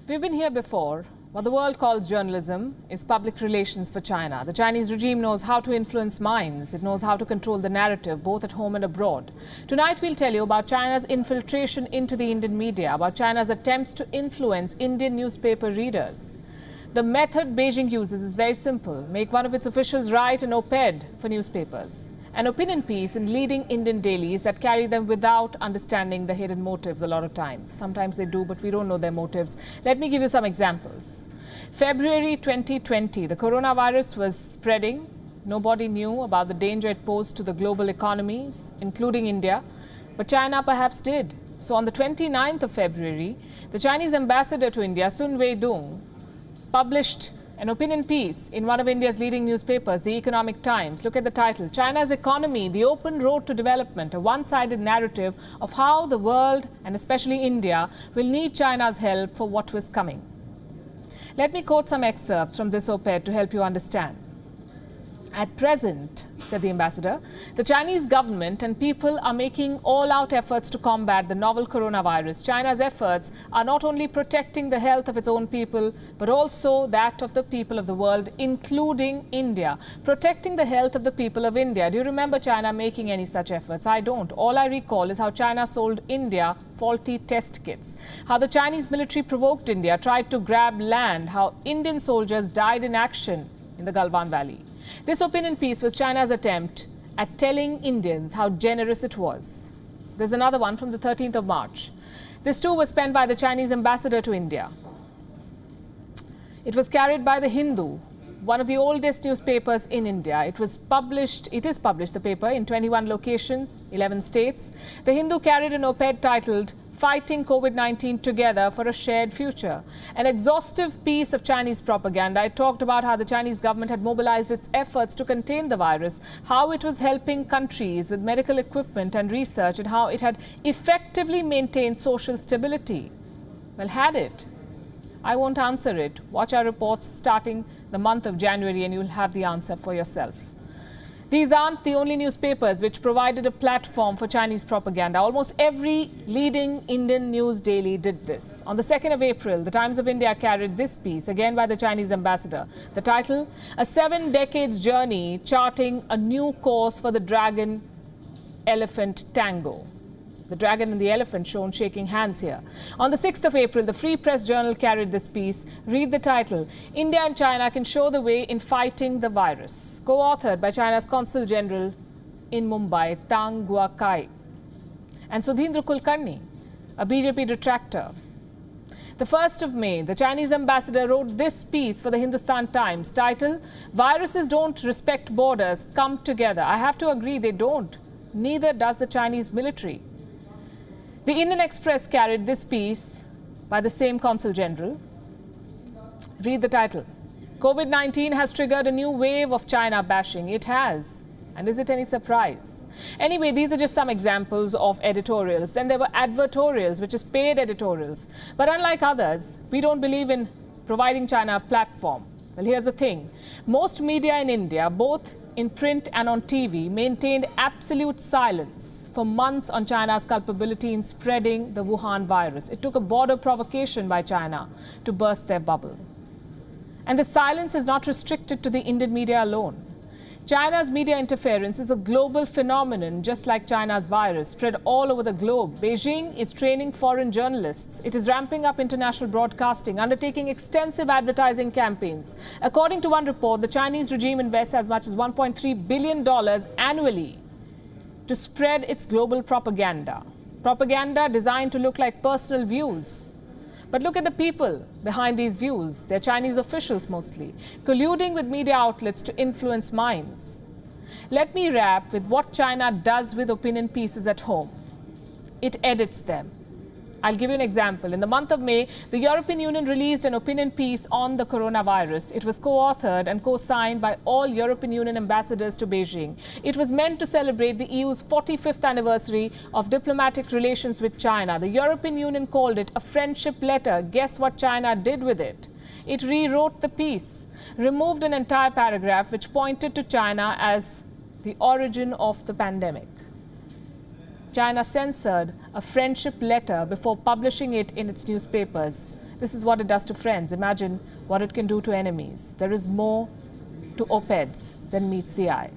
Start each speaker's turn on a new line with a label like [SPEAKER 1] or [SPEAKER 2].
[SPEAKER 1] We've been here before. What the world calls journalism is public relations for China. The Chinese regime knows how to influence minds. It knows how to control the narrative, both at home and abroad. Tonight, we'll tell you about China's infiltration into the Indian media, about China's attempts to influence Indian newspaper readers. The method Beijing uses is very simple. Make one of its officials write an op-ed for newspapers, an opinion piece in leading Indian dailies that carry them without understanding the hidden motives a lot of times. Sometimes they do, but we don't know their motives. Let me give you some examples. February 2020, the coronavirus was spreading. Nobody knew about the danger it posed to the global economies, including India, but China perhaps did. So on the 29th of February, the Chinese ambassador to India, Sun Weidong, published an opinion piece in one of India's leading newspapers, The Economic Times. Look at the title, China's Economy, the Open Road to Development, a one-sided narrative of how the world, and especially India, will need China's help for what was coming. Let me quote some excerpts from this op-ed to help you understand. At present, said the ambassador, the Chinese government and people are making all-out efforts to combat the novel coronavirus. China's efforts are not only protecting the health of its own people, but also that of the people of the world, including India. Protecting the health of the people of India. Do you remember China making any such efforts? I don't. All I recall is how China sold India faulty test kits, how the Chinese military provoked India, tried to grab land, how Indian soldiers died in action in the Galwan Valley. This opinion piece was China's attempt at telling Indians how generous it was. There's another one from the 13th of March. This too was penned by the Chinese ambassador to India. It was carried by the Hindu, one of the oldest newspapers in India. It is published, the paper, in 21 locations, 11 states. The Hindu carried an op-ed titled Fighting COVID-19 Together for a Shared Future. An exhaustive piece of Chinese propaganda. It talked about how the Chinese government had mobilized its efforts to contain the virus, how it was helping countries with medical equipment and research, and how it had effectively maintained social stability. Well, had it? I won't answer it. Watch our reports starting the month of January and you'll have the answer for yourself. These aren't the only newspapers which provided a platform for Chinese propaganda. Almost every leading Indian news daily did this. On the 2nd of April, the Times of India carried this piece, again by the Chinese ambassador. The title, A 7 Decades Journey Charting a New Course for the Dragon-Elephant Tango. The dragon and the elephant shown shaking hands here. On the 6th of April, the Free Press Journal carried this piece. Read the title, India and China Can Show the Way in Fighting the Virus. Co-authored by China's Consul General in Mumbai, Tang Guokai, and Sudhindra Kulkarni, a BJP detractor. The 1st of May, the Chinese ambassador wrote this piece for the Hindustan Times, titled, Viruses Don't Respect Borders, Come Together. I have to agree, they don't. Neither does the Chinese military. The Indian Express carried this piece by the same Consul General. Read the title. COVID-19 has triggered a new wave of China bashing. It has. And is it any surprise? Anyway, these are just some examples of editorials. Then there were advertorials, which is paid editorials. But unlike others, we don't believe in providing China a platform. Well, here's the thing. Most media in India, both in print and on TV, maintained absolute silence for months on China's culpability in spreading the Wuhan virus. It took a border provocation by China to burst their bubble. And the silence is not restricted to the Indian media alone. China's media interference is a global phenomenon, just like China's virus, spread all over the globe. Beijing is training foreign journalists. It is ramping up international broadcasting, undertaking extensive advertising campaigns. According to one report, the Chinese regime invests as much as $1.3 billion annually to spread its global propaganda. Propaganda designed to look like personal views. But look at the people behind these views. They're Chinese officials mostly, colluding with media outlets to influence minds. Let me wrap with what China does with opinion pieces at home. It edits them. I'll give you an example. In the month of May, the European Union released an opinion piece on the coronavirus. It was co-authored and co-signed by all European Union ambassadors to Beijing. It was meant to celebrate the EU's 45th anniversary of diplomatic relations with China. The European Union called it a friendship letter. Guess what China did with it? It rewrote the piece, removed an entire paragraph which pointed to China as the origin of the pandemic. China censored a friendship letter before publishing it in its newspapers. This is what it does to friends. Imagine what it can do to enemies. There is more to op-eds than meets the eye.